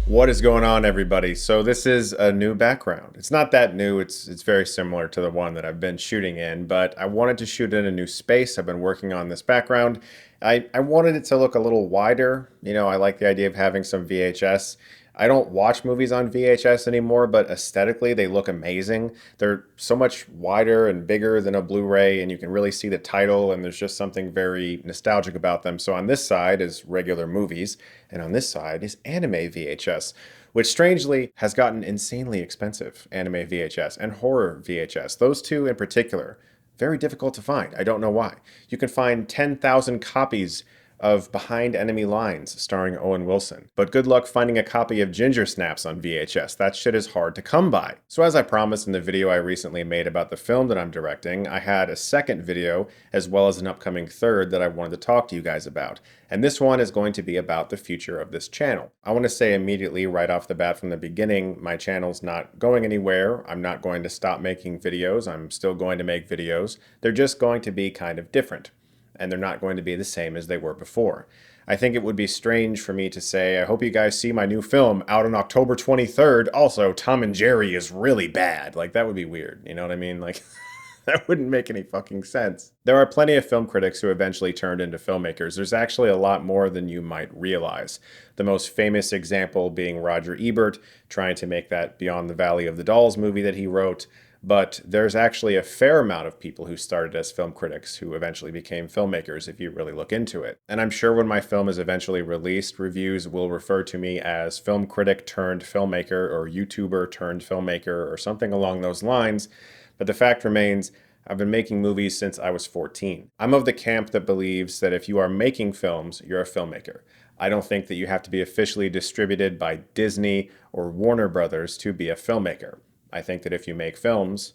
What is going on, everybody? So this is a new background. It's not that new. It's very similar to the one that I've been shooting in, but I wanted to shoot in a new space. I've been working on this background. I wanted it to look a little wider. I like the idea of having some VHS. I don't watch movies on VHS anymore, but aesthetically they look amazing. They're so much wider and bigger than a Blu-ray, and you can really see the title, and there's just something very nostalgic about them. So on this side is regular movies, and on this side is anime VHS, which strangely has gotten insanely expensive, anime VHS and horror VHS. Those two in particular, very difficult to find. I don't know why. You can find 10,000 copies of Behind Enemy Lines starring Owen Wilson. But good luck finding a copy of Ginger Snaps on VHS. That shit is hard to come by. So as I promised in the video I recently made about the film that I'm directing, I had a second video as well as an upcoming third that I wanted to talk to you guys about. And this one is going to be about the future of this channel. I want to say immediately right off the bat from the beginning, my channel's not going anywhere. I'm not going to stop making videos. I'm still going to make videos. They're just going to be kind of different, and they're not going to be the same as they were before. I think it would be strange for me to say, I hope you guys see my new film out on October 23rd. Also, Tom and Jerry is really bad. Like, that would be weird. You know what I mean? Like, that wouldn't make any fucking sense. There are plenty of film critics who eventually turned into filmmakers. There's actually a lot more than you might realize. The most famous example being Roger Ebert, trying to make that Beyond the Valley of the Dolls movie that he wrote. But there's actually a fair amount of people who started as film critics who eventually became filmmakers if you really look into it. And I'm sure when my film is eventually released, reviews will refer to me as film critic turned filmmaker or YouTuber turned filmmaker or something along those lines. But the fact remains, I've been making movies since I was 14. I'm of the camp that believes that if you are making films, you're a filmmaker. I don't think that you have to be officially distributed by Disney or Warner Brothers to be a filmmaker. I think that if you make films,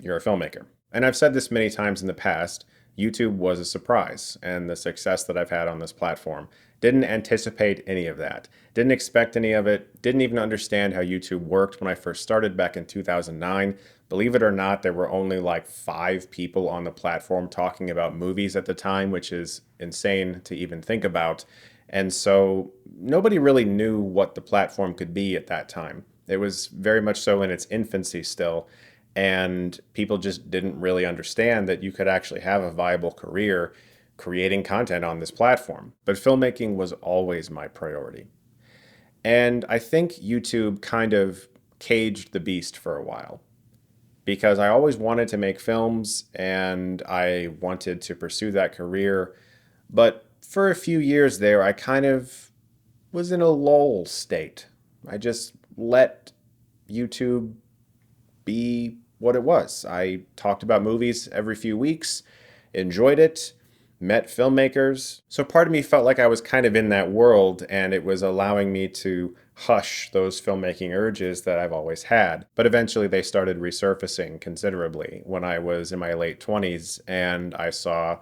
you're a filmmaker. And I've said this many times in the past, YouTube was a surprise, and the success that I've had on this platform. Didn't anticipate any of that. Didn't expect any of it. Didn't even understand how YouTube worked when I first started back in 2009. Believe it or not, there were only like 5 people on the platform talking about movies at the time, which is insane to even think about. And so nobody really knew what the platform could be at that time. It was very much so in its infancy still, and people just didn't really understand that you could actually have a viable career creating content on this platform. But filmmaking was always my priority. And I think YouTube kind of caged the beast for a while because I always wanted to make films and I wanted to pursue that career. But for a few years there, I kind of was in a lull state. I just let YouTube be what it was. I talked about movies every few weeks, enjoyed it, met filmmakers. So part of me felt like I was kind of in that world and it was allowing me to hush those filmmaking urges that I've always had. But eventually they started resurfacing considerably when I was in my late 20s and I saw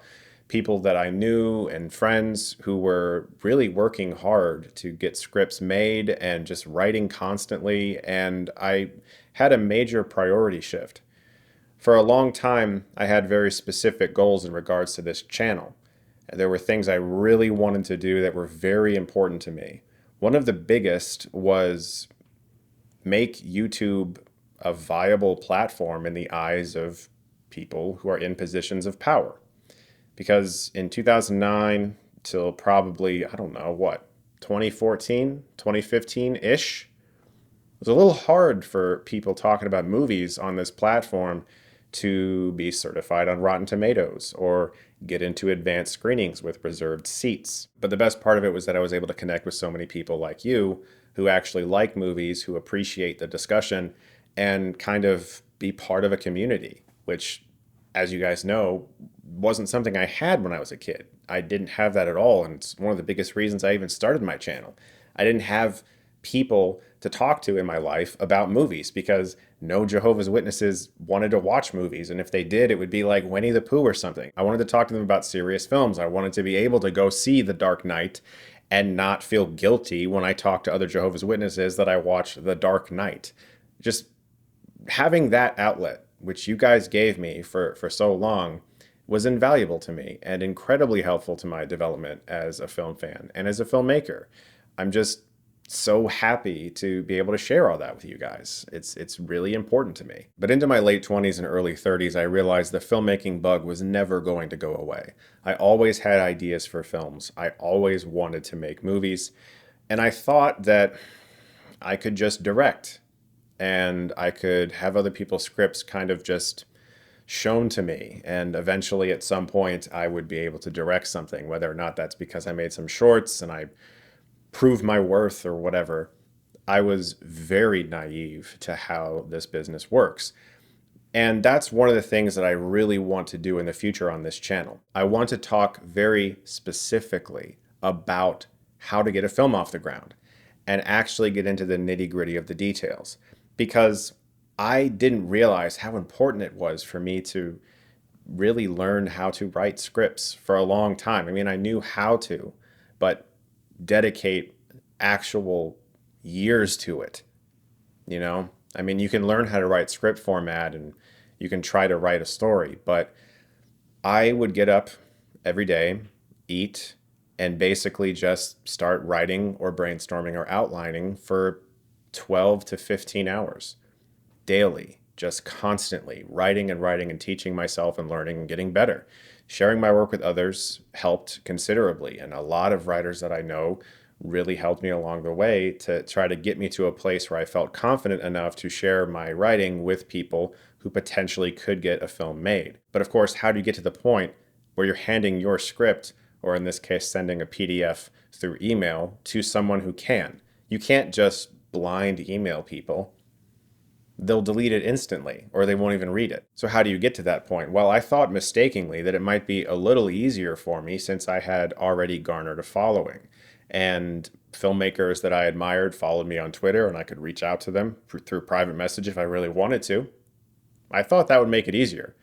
people that I knew and friends who were really working hard to get scripts made and just writing constantly. And I had a major priority shift. For a long time, I had very specific goals in regards to this channel. There were things I really wanted to do that were very important to me. One of the biggest was make YouTube a viable platform in the eyes of people who are in positions of power. Because in 2009 till probably, I don't know, what, 2014, 2015-ish, it was a little hard for people talking about movies on this platform to be certified on Rotten Tomatoes or get into advanced screenings with reserved seats. But the best part of it was that I was able to connect with so many people like you who actually like movies, who appreciate the discussion, and kind of be part of a community, which, as you guys know, wasn't something I had when I was a kid. I didn't have that at all, and it's one of the biggest reasons I even started my channel. I didn't have people to talk to in my life about movies because no Jehovah's Witnesses wanted to watch movies, and if they did, it would be like Winnie the Pooh or something. I wanted to talk to them about serious films. I wanted to be able to go see The Dark Knight and not feel guilty when I talk to other Jehovah's Witnesses that I watched The Dark Knight. Just having that outlet, which you guys gave me for so long, was invaluable to me and incredibly helpful to my development as a film fan and as a filmmaker. I'm just so happy to be able to share all that with you guys. It's really important to me. But into my late 20s and early 30s, I realized the filmmaking bug was never going to go away. I always had ideas for films. I always wanted to make movies, and I thought that I could just direct and I could have other people's scripts kind of just shown to me. And eventually, at some point, I would be able to direct something, whether or not that's because I made some shorts and I proved my worth or whatever. I was very naive to how this business works. And that's one of the things that I really want to do in the future on this channel. I want to talk very specifically about how to get a film off the ground and actually get into the nitty-gritty of the details, because I didn't realize how important it was for me to really learn how to write scripts for a long time. I mean, I knew how to, but dedicate actual years to it, you know? I mean, you can learn how to write script format and you can try to write a story, but I would get up every day, eat, and basically just start writing or brainstorming or outlining for 12 to 15 hours daily, just constantly writing and writing and teaching myself and learning and getting better. Sharing my work with others helped considerably, and a lot of writers that I know really helped me along the way to try to get me to a place where I felt confident enough to share my writing with people who potentially could get a film made. But of course, how do you get to the point where you're handing your script, or in this case, sending a PDF through email to someone who can? You can't just blind email people. They'll delete it instantly or they won't even read it. So how do you get to that point? Well, I thought mistakenly that it might be a little easier for me since I had already garnered a following. And filmmakers that I admired followed me on Twitter and I could reach out to them through private message if I really wanted to. I thought that would make it easier.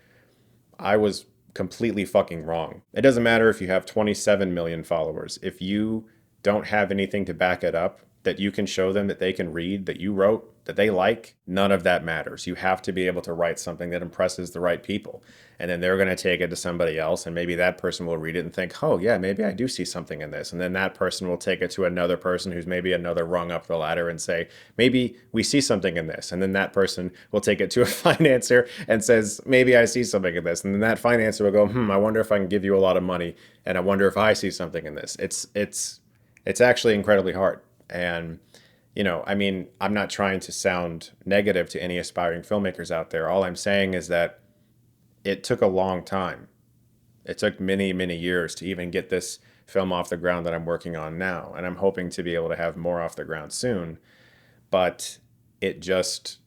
I was completely fucking wrong. It doesn't matter if you have 27 million followers. If you don't have anything to back it up, that you can show them that they can read, that you wrote, that they like, none of that matters. You have to be able to write something that impresses the right people. And then they're going to take it to somebody else, and maybe that person will read it and think, oh, yeah, maybe I do see something in this. And then that person will take it to another person who's maybe another rung up the ladder and say, maybe we see something in this. And then that person will take it to a financier and says, maybe I see something in this. And then that financier will go, I wonder if I can give you a lot of money, and I wonder if I see something in this. It's actually incredibly hard. And, I mean, I'm not trying to sound negative to any aspiring filmmakers out there. All I'm saying is that it took a long time. It took many, many years to even get this film off the ground that I'm working on now. And I'm hoping to be able to have more off the ground soon. But it just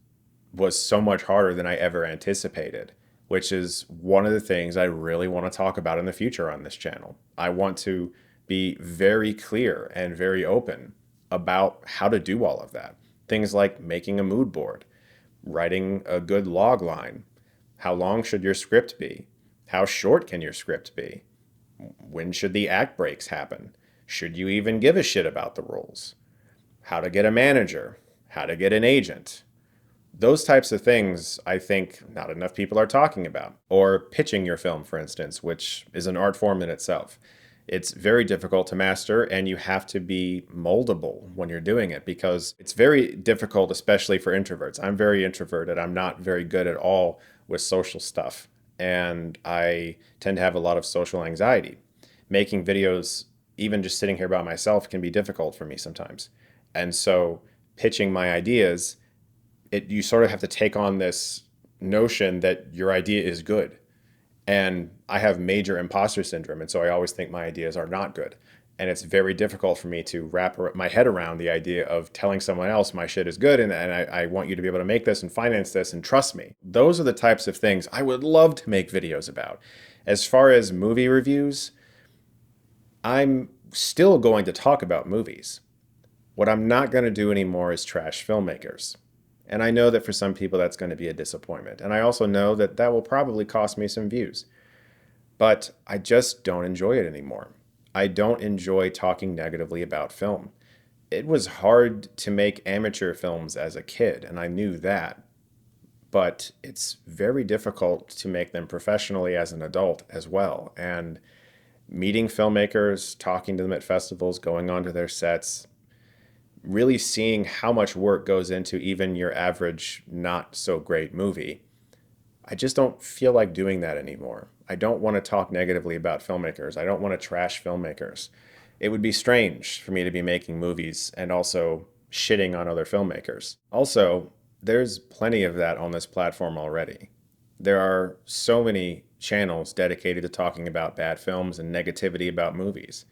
was so much harder than I ever anticipated, which is one of the things I really want to talk about in the future on this channel. I want to be very clear and very open about how to do all of that. Things like making a mood board, writing a good log line. How long should your script be? How short can your script be? When should the act breaks happen? Should you even give a shit about the rules? How to get a manager? How to get an agent? Those types of things, I think not enough people are talking about. Or pitching your film, for instance, which is an art form in itself. It's very difficult to master, and you have to be moldable when you're doing it, because it's very difficult, especially for introverts. I'm very introverted. I'm not very good at all with social stuff, and I tend to have a lot of social anxiety. Making videos, even just sitting here by myself, can be difficult for me sometimes. And so pitching my ideas, you sort of have to take on this notion that your idea is good. And I have major imposter syndrome, and so I always think my ideas are not good. And it's very difficult for me to wrap my head around the idea of telling someone else my shit is good, and I want you to be able to make this and finance this and trust me. Those are the types of things I would love to make videos about. As far as movie reviews, I'm still going to talk about movies. What I'm not going to do anymore is trash filmmakers. And I know that for some people that's going to be a disappointment. And I also know that that will probably cost me some views. But I just don't enjoy it anymore. I don't enjoy talking negatively about film. It was hard to make amateur films as a kid, and I knew that. But it's very difficult to make them professionally as an adult as well. And meeting filmmakers, talking to them at festivals, going onto their sets, really seeing how much work goes into even your average, not so great movie. I just don't feel like doing that anymore. I don't want to talk negatively about filmmakers. I don't want to trash filmmakers. It would be strange for me to be making movies and also shitting on other filmmakers. Also, there's plenty of that on this platform already. There are so many channels dedicated to talking about bad films and negativity about movies.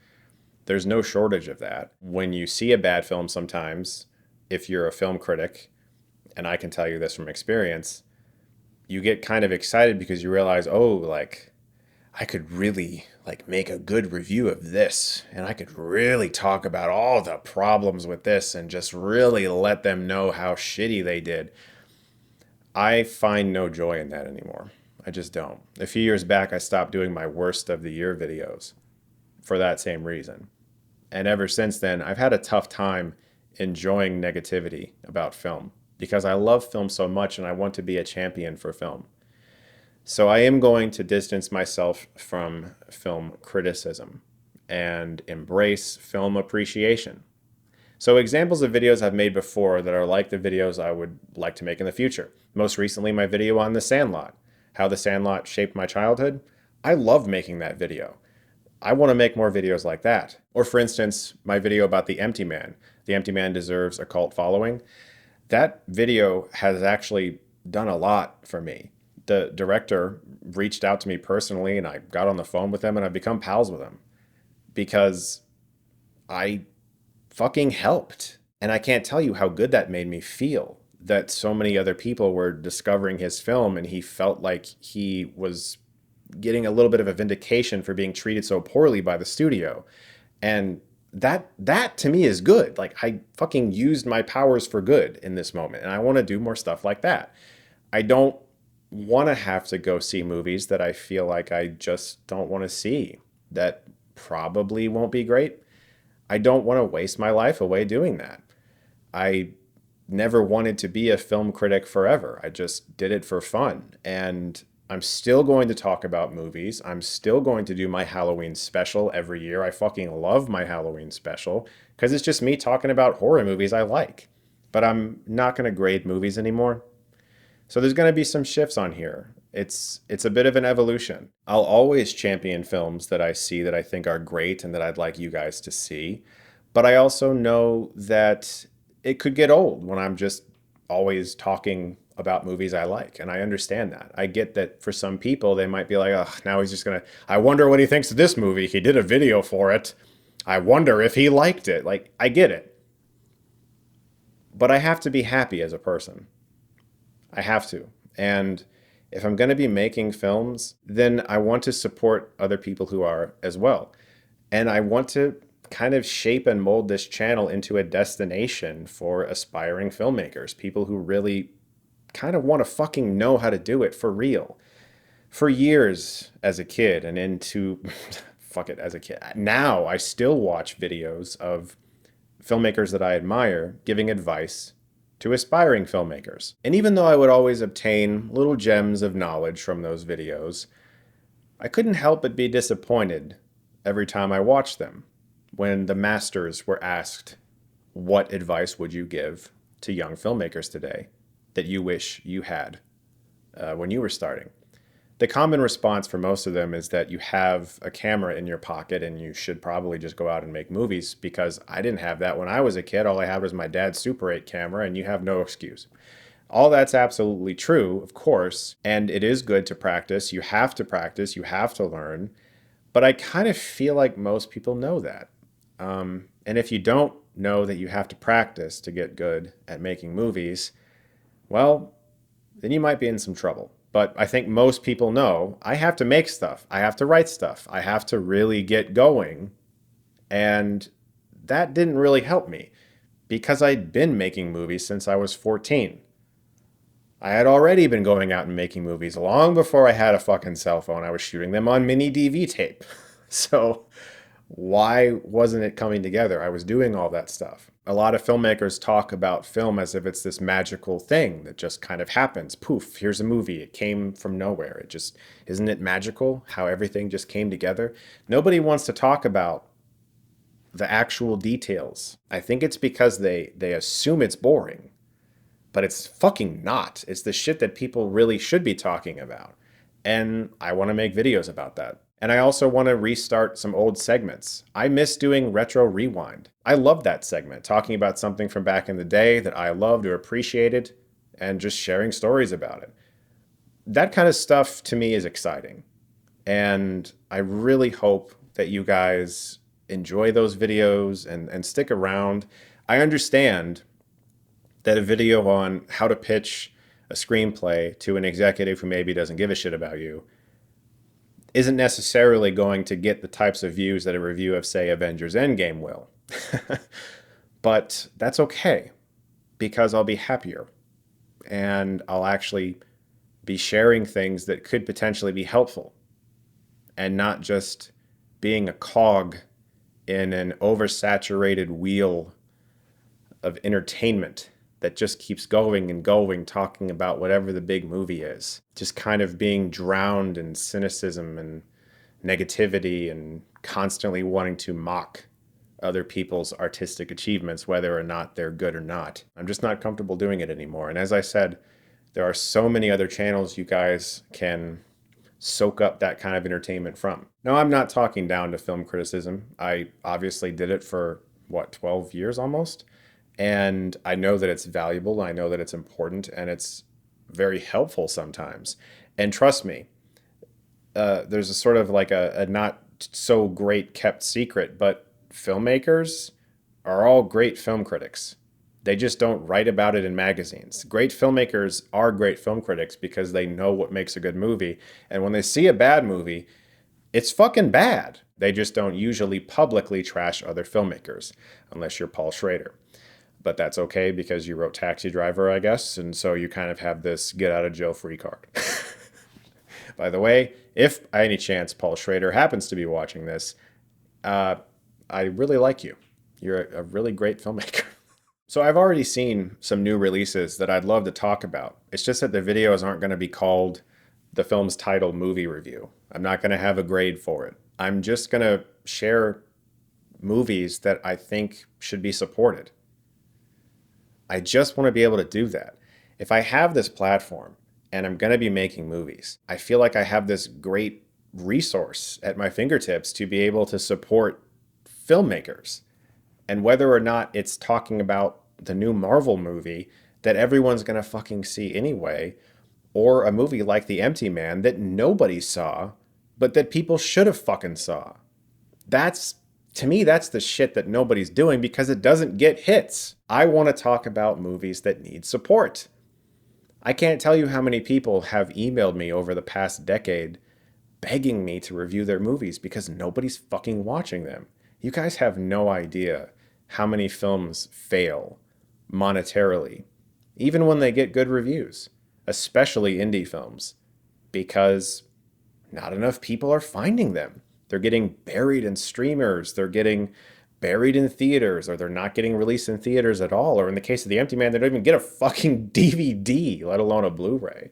There's no shortage of that. When you see a bad film sometimes, if you're a film critic, and I can tell you this from experience, you get kind of excited because you realize, oh, like I could really like make a good review of this and I could really talk about all the problems with this and just really let them know how shitty they did. I find no joy in that anymore. I just don't. A few years back, I stopped doing my worst of the year videos for that same reason. And ever since then, I've had a tough time enjoying negativity about film because I love film so much and I want to be a champion for film. So I am going to distance myself from film criticism and embrace film appreciation. So examples of videos I've made before that are like the videos I would like to make in the future. Most recently, my video on The Sandlot, how The Sandlot shaped my childhood. I love making that video. I want to make more videos like that. Or for instance, my video about The Empty Man. The Empty Man deserves a cult following. That video has actually done a lot for me. The director reached out to me personally and I got on the phone with him and I've become pals with him because I fucking helped. And I can't tell you how good that made me feel that so many other people were discovering his film and he felt like he was getting a little bit of a vindication for being treated so poorly by the studio. And that to me is good. Like I fucking used my powers for good in this moment and I want to do more stuff like that. I don't want to have to go see movies that I feel like I just don't want to see that probably won't be great. I don't want to waste my life away doing that. I never wanted to be a film critic forever. I just did it for fun. And I'm still going to talk about movies. I'm still going to do my Halloween special every year. I fucking love my Halloween special because it's just me talking about horror movies I like. But I'm not going to grade movies anymore. So there's going to be some shifts on here. It's a bit of an evolution. I'll always champion films that I see that I think are great and that I'd like you guys to see. But I also know that it could get old when I'm just always talking about movies I like. And I understand that. I get that for some people, they might be like, oh, now he's just going to, I wonder what he thinks of this movie. He did a video for it. I wonder if he liked it. Like, I get it. But I have to be happy as a person. I have to. And if I'm going to be making films, then I want to support other people who are as well. And I want to kind of shape and mold this channel into a destination for aspiring filmmakers, people who really kind of want to fucking know how to do it for real. For years as a kid and into, fuck it, as a kid, now I still watch videos of filmmakers that I admire giving advice to aspiring filmmakers. And even though I would always obtain little gems of knowledge from those videos, I couldn't help but be disappointed every time I watched them when the masters were asked, what advice would you give to young filmmakers today that you wish you had when you were starting? The common response for most of them is that you have a camera in your pocket and you should probably just go out and make movies, because I didn't have that when I was a kid. All I had was my dad's Super 8 camera and you have no excuse. All that's absolutely true, of course, and it is good to practice. You have to practice, you have to learn, but I kind of feel like most people know that. And if you don't know that you have to practice to get good at making movies, well, then you might be in some trouble. But I think most people know I have to make stuff. I have to write stuff. I have to really get going. And that didn't really help me because I'd been making movies since I was 14. I had already been going out and making movies long before I had a fucking cell phone. I was shooting them on mini DV tape. So why wasn't it coming together? I was doing all that stuff. A lot of filmmakers talk about film as if it's this magical thing that just kind of happens. Poof, here's a movie. It came from nowhere. It just, isn't it magical how everything just came together? Nobody wants to talk about the actual details. I think it's because they assume it's boring, but it's fucking not. It's the shit that people really should be talking about. And I want to make videos about that. And I also want to restart some old segments. I miss doing Retro Rewind. I love that segment, talking about something from back in the day that I loved or appreciated and just sharing stories about it. That kind of stuff to me is exciting. And I really hope that you guys enjoy those videos and stick around. I understand that a video on how to pitch a screenplay to an executive who maybe doesn't give a shit about you isn't necessarily going to get the types of views that a review of, say, Avengers Endgame will. But that's okay, because I'll be happier and I'll actually be sharing things that could potentially be helpful and not just being a cog in an oversaturated wheel of entertainment that just keeps going and going, talking about whatever the big movie is. Just kind of being drowned in cynicism and negativity and constantly wanting to mock other people's artistic achievements, whether or not they're good or not. I'm just not comfortable doing it anymore. And as I said, there are so many other channels you guys can soak up that kind of entertainment from. Now, I'm not talking down to film criticism. I obviously did it for, 12 years almost? And I know that it's valuable, I know that it's important, and it's very helpful sometimes. And trust me, there's a sort of like a not so great kept secret, but filmmakers are all great film critics. They just don't write about it in magazines. Great filmmakers are great film critics because they know what makes a good movie. And when they see a bad movie, it's fucking bad. They just don't usually publicly trash other filmmakers, unless you're Paul Schrader. But that's okay because you wrote Taxi Driver, I guess, and so you kind of have this get out of jail free card. By the way, if by any chance Paul Schrader happens to be watching this, I really like you. You're a really great filmmaker. So I've already seen some new releases that I'd love to talk about. It's just that the videos aren't going to be called the film's title movie review. I'm not going to have a grade for it. I'm just going to share movies that I think should be supported. I just want to be able to do that. If I have this platform and I'm going to be making movies, I feel like I have this great resource at my fingertips to be able to support filmmakers. And whether or not it's talking about the new Marvel movie that everyone's going to fucking see anyway, or a movie like The Empty Man that nobody saw, but that people should have fucking saw. To me, that's the shit that nobody's doing because it doesn't get hits. I want to talk about movies that need support. I can't tell you how many people have emailed me over the past decade begging me to review their movies because nobody's fucking watching them. You guys have no idea how many films fail monetarily, even when they get good reviews, especially indie films, because not enough people are finding them. They're getting buried in streamers, they're getting buried in theaters, or they're not getting released in theaters at all. Or in the case of The Empty Man, they don't even get a fucking DVD, let alone a Blu-ray.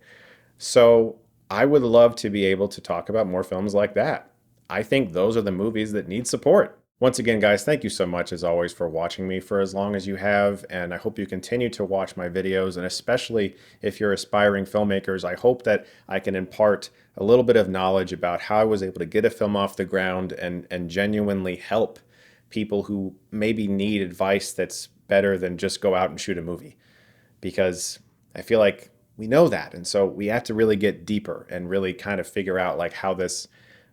So I would love to be able to talk about more films like that. I think those are the movies that need support. Once again, guys, thank you so much, as always, for watching me for as long as you have, and I hope you continue to watch my videos, and especially if you're aspiring filmmakers, I hope that I can impart a little bit of knowledge about how I was able to get a film off the ground and genuinely help people who maybe need advice that's better than just go out and shoot a movie. Because I feel like we know that, and so we have to really get deeper and really kind of figure out like how this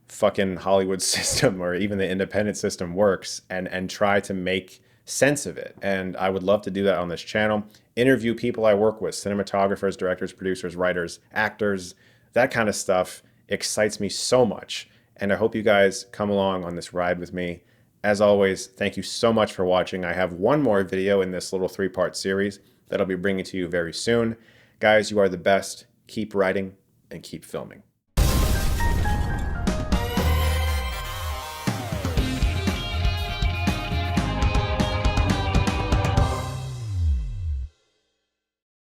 fucking Hollywood system or even the independent system works and try to make sense of it. And I would love to do that on this channel. Interview people I work with, cinematographers, directors, producers, writers, actors, that kind of stuff excites me so much. And I hope you guys come along on this ride with me. As always, thank you so much for watching. I have one more video in this little 3-part series that I'll be bringing to you very soon. Guys, you are the best. Keep writing and keep filming.